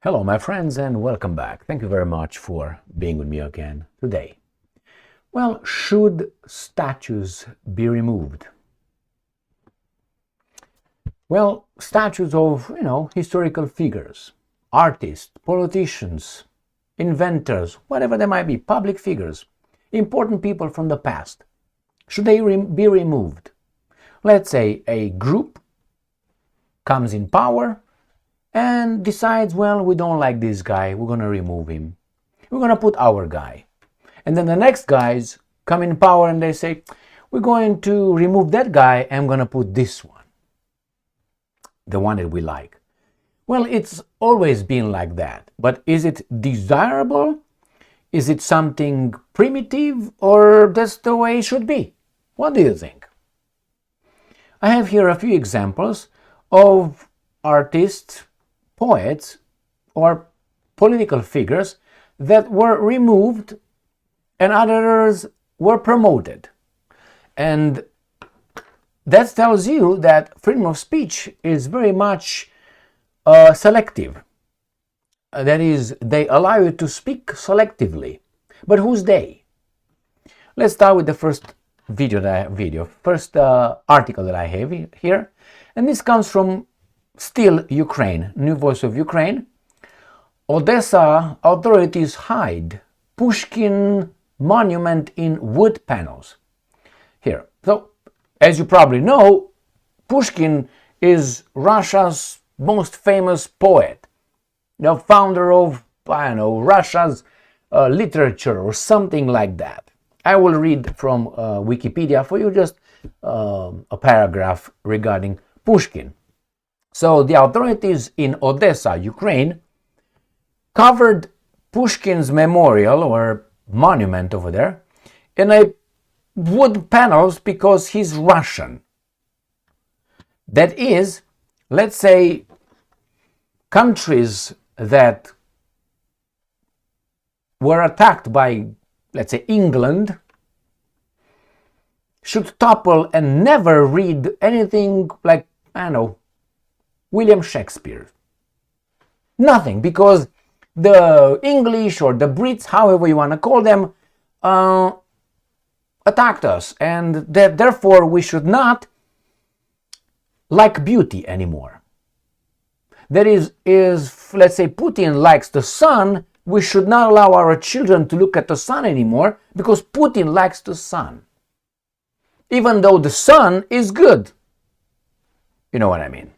Hello, my friends, and welcome back. Thank you very much for being with me again today. Well, should statues be removed? Well, statues of, historical figures, artists, politicians, inventors, whatever they might be, public figures, important people from the past, should they be removed? Let's say a group comes in power and decides, well, we don't like this guy, we're going to remove him. We're going to put our guy. And then the next guys come in power and they say, we're going to remove that guy and I'm going to put this one, the one that we like. Well, it's always been like that. But is it desirable? Is it something primitive, or that's the way it should be? What do you think? I have here a few examples of artists, poets, or political figures that were removed and others were promoted. And that tells you that freedom of speech is very much selective. That is, they allow you to speak selectively. But who's they? Let's start with the first article that I have here. And this comes from Still Ukraine, New Voice of Ukraine. Odesa authorities hide Pushkin monument in wood panels. Here. So, as you probably know, Pushkin is Russia's most famous poet, the founder of, Russia's literature or something like that. I will read from Wikipedia for you just a paragraph regarding Pushkin. So the authorities in Odesa, Ukraine, covered Pushkin's memorial or monument over there in a wood panels because he's Russian. That is, let's say, countries that were attacked by, let's say, England should topple and never read anything like, William Shakespeare. Nothing, because the English or the Brits, however you want to call them, attacked us, and that therefore we should not like beauty anymore. That is, let's say Putin likes the sun, we should not allow our children to look at the sun anymore because Putin likes the sun. Even though the sun is good. You know what I mean?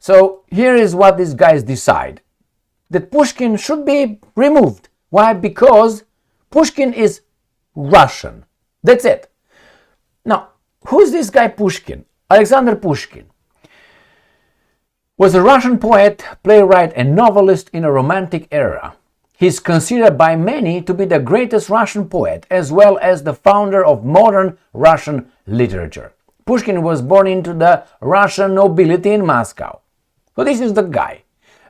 So here is what these guys decide. That Pushkin should be removed. Why? Because Pushkin is Russian. That's it. Now, who's this guy Pushkin? Alexander Pushkin was a Russian poet, playwright, and novelist in a Romantic era. He's considered by many to be the greatest Russian poet, as well as the founder of modern Russian literature. Pushkin was born into the Russian nobility in Moscow. So this is the guy.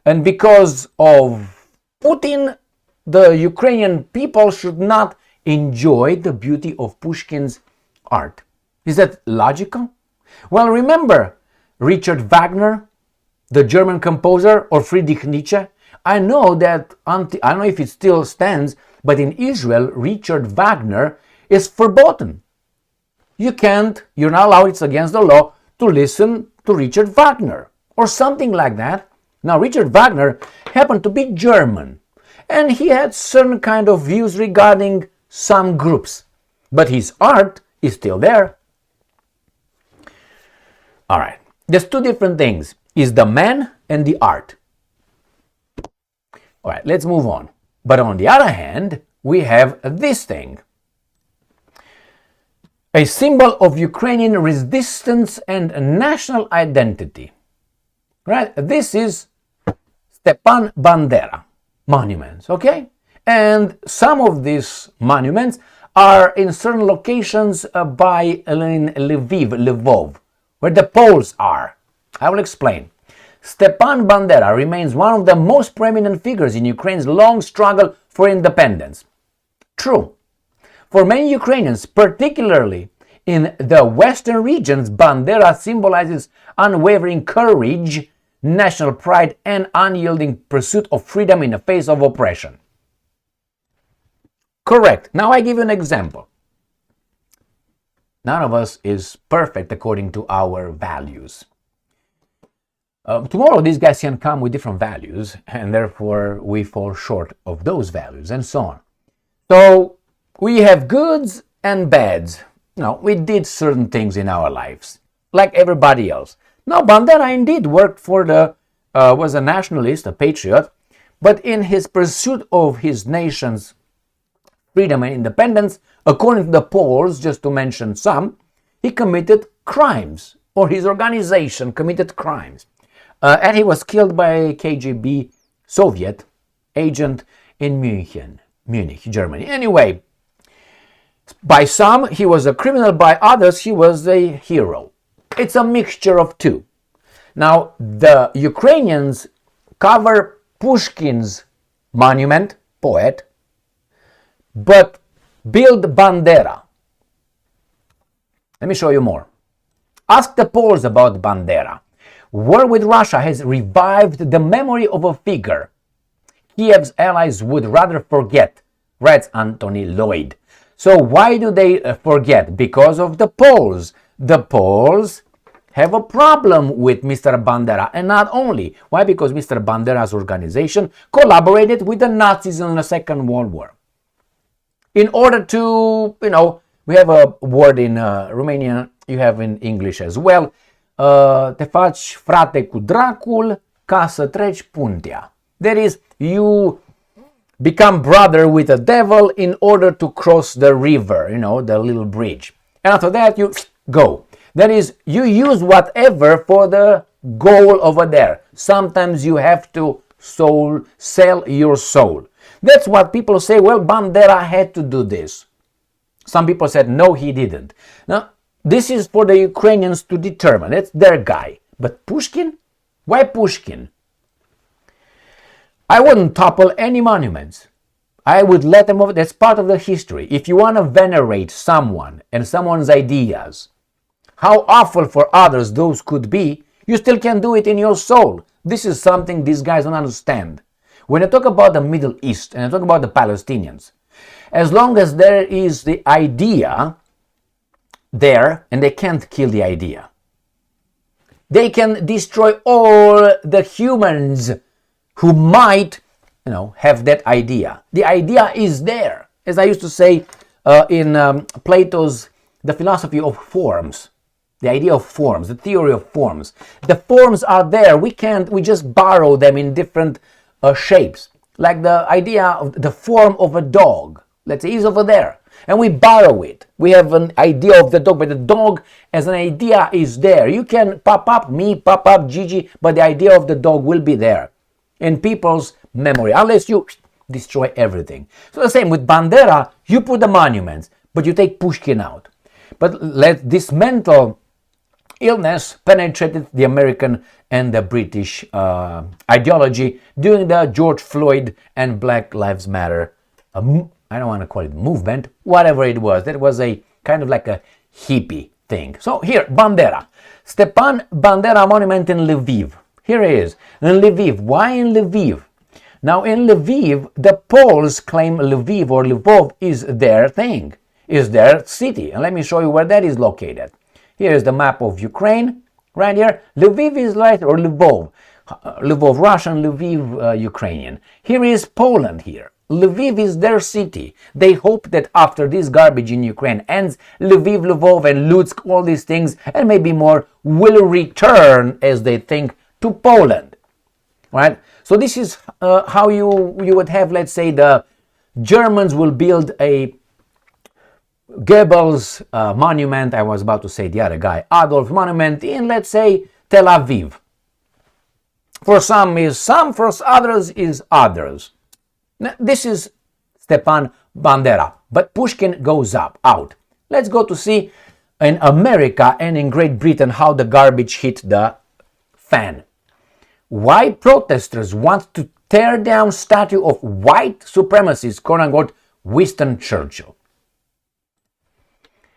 And because of Putin, the Ukrainian people should not enjoy the beauty of Pushkin's art. Is that logical? Well, remember Richard Wagner, the German composer, or Friedrich Nietzsche? I know that, I don't know if it still stands, but in Israel, Richard Wagner is verboten. You're not allowed, it's against the law, to listen to Richard Wagner, or something like that. Now, Richard Wagner happened to be German, and he had certain kind of views regarding some groups, but his art is still there. All right, there's two different things, is the man and the art. All right, let's move on. But on the other hand, we have this thing. A symbol of Ukrainian resistance and national identity. Right? This is Stepan Bandera monuments, okay? And some of these monuments are in certain locations by Lvov, where the Poles are. I will explain. Stepan Bandera remains one of the most prominent figures in Ukraine's long struggle for independence. True. For many Ukrainians, particularly in the western regions, Bandera symbolizes unwavering courage, national pride, and unyielding pursuit of freedom in the face of oppression. Correct. Now I give you an example. None of us is perfect according to our values. Tomorrow these guys can come with different values, and therefore we fall short of those values, and so on. So we have goods and bads. We did certain things in our lives, like everybody else. Now Bandera indeed worked for was a nationalist, a patriot, but in his pursuit of his nation's freedom and independence, according to the polls, just to mention some, he committed crimes, or his organization committed crimes. And he was killed by a KGB Soviet agent in Munich, Germany. Anyway, by some, he was a criminal, by others, he was a hero. It's a mixture of two. Now, the Ukrainians cover Pushkin's monument, poet, but build Bandera. Let me show you more. Ask the Poles about Bandera. War with Russia has revived the memory of a figure Kyiv's allies would rather forget, writes Anthony Loyd. So why do they forget? Because of the Poles. The Poles have a problem with Mr. Bandera, and not only. Why? Because Mr. Bandera's organization collaborated with the Nazis in the Second World War. In order to, we have a word in Romanian, you have in English as well, te faci frate cu dracul ca să treci puntea. That is, you become brother with the devil in order to cross the river, the little bridge. And after that, you go. That is, you use whatever for the goal over there. Sometimes you have to sell your soul. That's what people say, well, Bandera had to do this. Some people said, no, he didn't. Now, this is for the Ukrainians to determine. It's their guy. But Pushkin? Why Pushkin? I wouldn't topple any monuments. I would let them over. That's part of the history. If you want to venerate someone and someone's ideas, how awful for others those could be, you still can do it in your soul. This is something these guys don't understand. When I talk about the Middle East and I talk about the Palestinians, as long as there is the idea there, and they can't kill the idea, they can destroy all the humans who might, have that idea. The idea is there. As I used to say in Plato's The Philosophy of Forms, the idea of forms, the theory of forms. The forms are there. We just borrow them in different shapes. Like the idea of the form of a dog. Let's say is over there. And we borrow it. We have an idea of the dog, but the dog as an idea is there. You can pop up me, pop up Gigi, but the idea of the dog will be there in people's memory, unless you destroy everything. So the same with Bandera, you put the monuments, but you take Pushkin out. But this mental illness penetrated the American and the British ideology during the George Floyd and Black Lives Matter, I don't want to call it movement, whatever it was. That was a kind of like a hippie thing. So here, Bandera. Stepan Bandera monument in Lviv. Here it is. In Lviv. Why in Lviv? Now in Lviv, the Poles claim Lviv or Lvov is their thing, is their city. And let me show you where that is located. Here is the map of Ukraine, right here. Lviv is right, or Lvov. Lvov Russian, Lviv Ukrainian. Here is Poland here. Lviv is their city. They hope that after this garbage in Ukraine ends, Lviv, Lvov and Lutsk, all these things, and maybe more, will return, as they think, to Poland. Right? So this is how you would have, let's say, the Germans will build a Goebbels monument, I was about to say the other guy, Adolf monument in, let's say, Tel Aviv. For some is some, for others is others. Now, this is Stepan Bandera, but Pushkin goes out. Let's go to see in America and in Great Britain how the garbage hit the fan. Why protesters want to tear down statue of white supremacist, quote-unquote, Winston Churchill?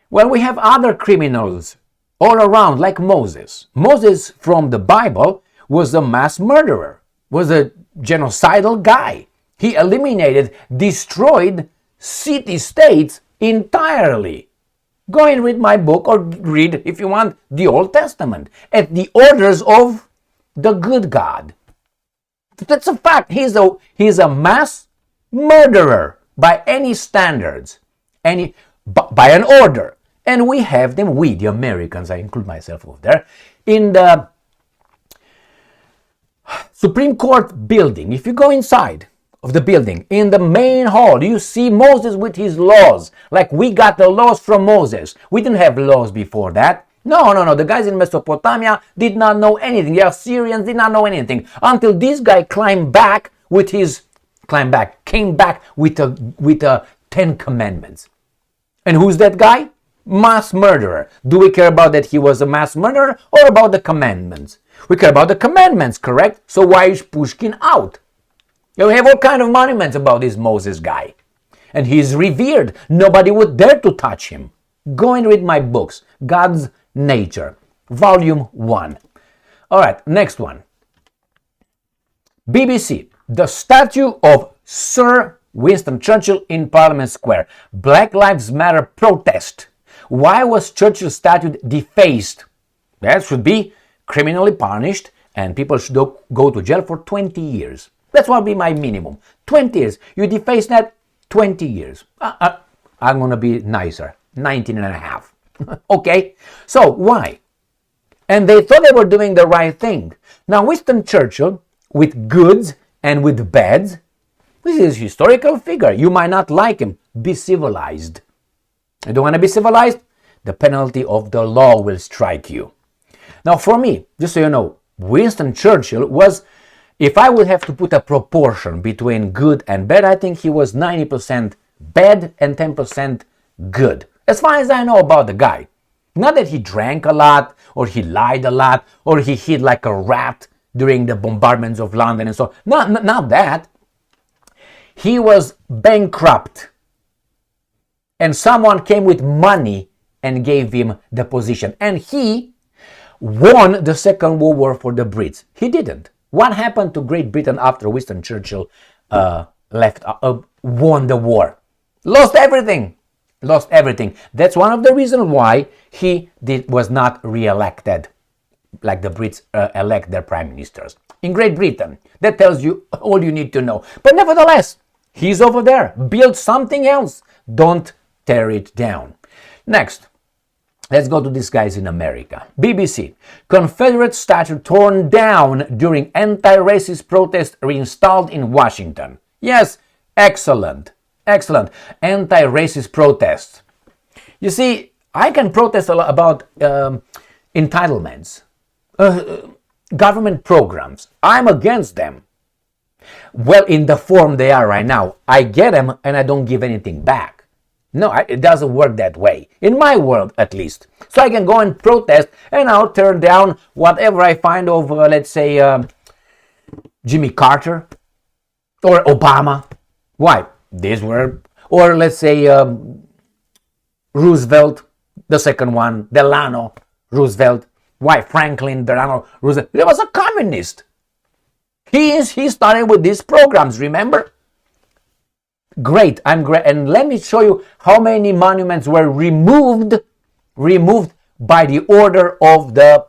Well, we have other criminals all around, like Moses. Moses from the Bible was a mass murderer, was a genocidal guy. He eliminated, destroyed city-states entirely. Go and read my book, or read, if you want, the Old Testament at the orders of the good God. That's a fact. He's a mass murderer by any standards, by an order. And we have them, we, the Americans, I include myself over there, in the Supreme Court building. If you go inside of the building, in the main hall, you see Moses with his laws. Like we got the laws from Moses. We didn't have laws before that. No. The guys in Mesopotamia did not know anything. The Assyrians did not know anything until this guy came back with the 10 Commandments. And who's that guy? Mass murderer. Do we care about that he was a mass murderer, or about the commandments? We care about the commandments, correct? So why is Pushkin out? We have all kind of monuments about this Moses guy. And he's revered. Nobody would dare to touch him. Go and read my books. God's Nature, Volume 1. Alright, next one. BBC. The statue of Sir Winston Churchill in Parliament Square. Black Lives Matter protest. Why was Churchill's statue defaced? That should be criminally punished, and people should go to jail for 20 years. That's what would be my minimum. 20 years. You deface that, 20 years. I'm going to be nicer. 19 and a half. Okay? So, why? And they thought they were doing the right thing. Now, Winston Churchill, with goods and with bads, this is a historical figure. You might not like him. Be civilized. You don't want to be civilized? The penalty of the law will strike you. Now, for me, just so you know, Winston Churchill was, if I would have to put a proportion between good and bad, I think he was 90% bad and 10% good. As far as I know about the guy. Not that he drank a lot, or he lied a lot, or he hid like a rat during the bombardments of London and so on. Not that. He was bankrupt. And someone came with money and gave him the position. And he won the Second World War for the Brits. He didn't. What happened to Great Britain after Winston Churchill won the war? Lost everything. That's one of the reasons why he was not re-elected, like the Brits elect their prime ministers. In Great Britain, that tells you all you need to know. But nevertheless, he's over there. Build something else. Don't tear it down. Next, let's go to these guys in America. BBC. Confederate statue torn down during anti-racist protest reinstalled in Washington. Yes, excellent. Anti-racist protest. You see, I can protest a lot about entitlements, government programs. I'm against them. Well, in the form they are right now, I get them and I don't give anything back. No, it doesn't work that way. In my world, at least. So I can go and protest and I'll turn down whatever I find of, let's say, Jimmy Carter or Obama. Why? These were, or let's say Roosevelt, the second one, Delano Roosevelt. Why? Franklin Delano Roosevelt. He was a communist. He started with these programs, remember? Great, I'm great. And let me show you how many monuments were removed by the order of the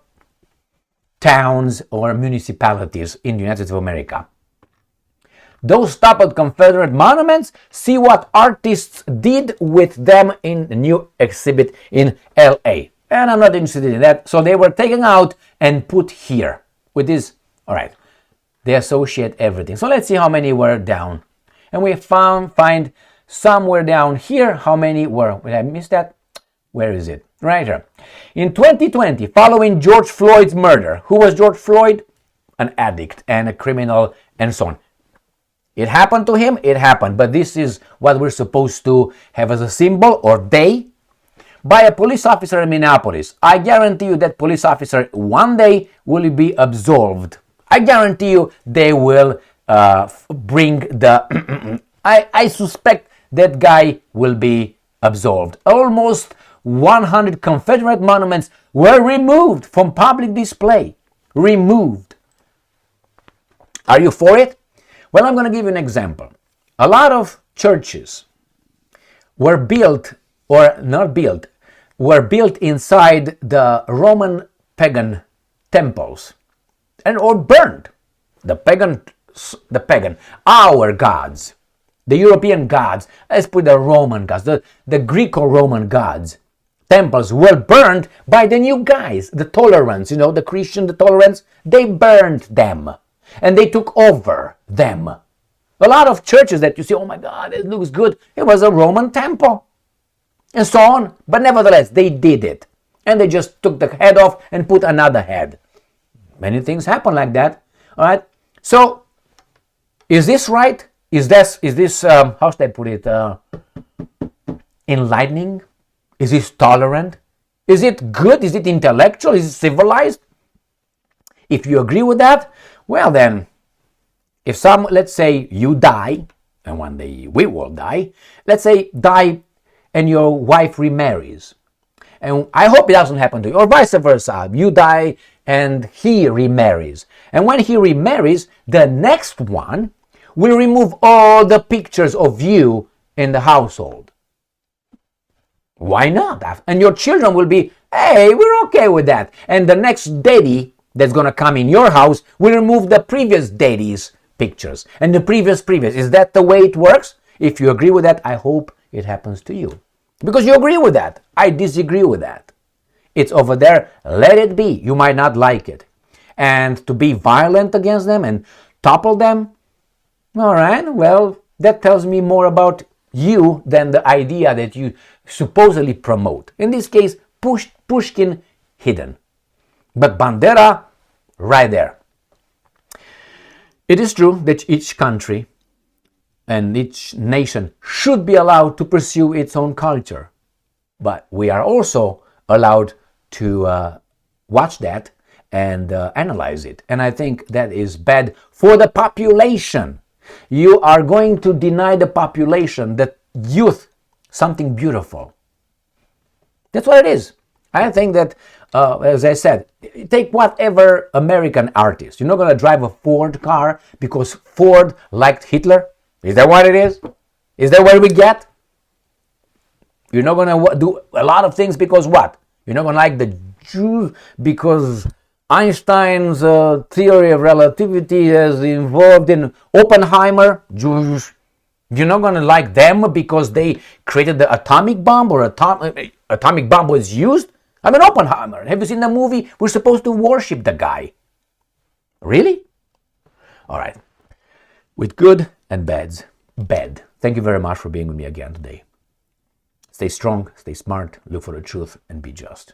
towns or municipalities in the United States of America. Those toppled Confederate monuments, see what artists did with them in the new exhibit in LA. And I'm not interested in that. So they were taken out and put here with this. All right. They associate everything. So let's see how many were down. And we find somewhere down here how many were. Did I miss that? Where is it? Right here. In 2020, following George Floyd's murder. Who was George Floyd? An addict and a criminal and so on. It happened to him, it happened. But this is what we're supposed to have as a symbol, or day, by a police officer in Minneapolis. I guarantee you that police officer one day will be absolved. I guarantee you they will bring the... I suspect that guy will be absolved. Almost 100 Confederate monuments were removed from public display. Removed. Are you for it? Well, I'm going to give you an example. A lot of churches were built, or not built, were built inside the Roman pagan temples and or burned. The pagan, our gods, the European gods, let's put the Roman gods, the Greco-Roman gods, temples were burned by the new guys, the tolerants, the Christian, the tolerants, they burned them and they took over them. A lot of churches that you see, oh my God, it looks good, it was a Roman temple and so on, but nevertheless, they did it and they just took the head off and put another head. Many things happen like that, all right? So, is this right? Is this how should I put it, enlightening? Is this tolerant? Is it good? Is it intellectual? Is it civilized? If you agree with that, well then, if let's say you die, and one day we will die, let's say die and your wife remarries. And I hope it doesn't happen to you, or vice versa. You die and he remarries. And when he remarries, the next one will remove all the pictures of you in the household. Why not? And your children will be, hey, we're okay with that. And the next daddy that's going to come in your house will remove the previous daddy's pictures and the previous. Is that the way it works? If you agree with that, I hope it happens to you. Because you agree with that. I disagree with that. It's over there. Let it be. You might not like it. And to be violent against them and topple them, all right, well, that tells me more about you than the idea that you supposedly promote. In this case, Pushkin hidden. But Bandera, right there. It is true that each country and each nation should be allowed to pursue its own culture. But we are also allowed to watch that and analyze it. And I think that is bad for the population. You are going to deny the population, the youth, something beautiful. That's what it is. I think that, as I said, take whatever American artist. You're not going to drive a Ford car because Ford liked Hitler. Is that what it is? Is that where we get? You're not going to do a lot of things because what? You're not going to like the Jews because Einstein's theory of relativity is involved in Oppenheimer. Jews. You're not going to like them because they created the atomic bomb or atomic bomb was used. I mean, Oppenheimer. Have you seen the movie? We're supposed to worship the guy. Really? All right. With good and bad. Thank you very much for being with me again today. Stay strong, stay smart, look for the truth, and be just.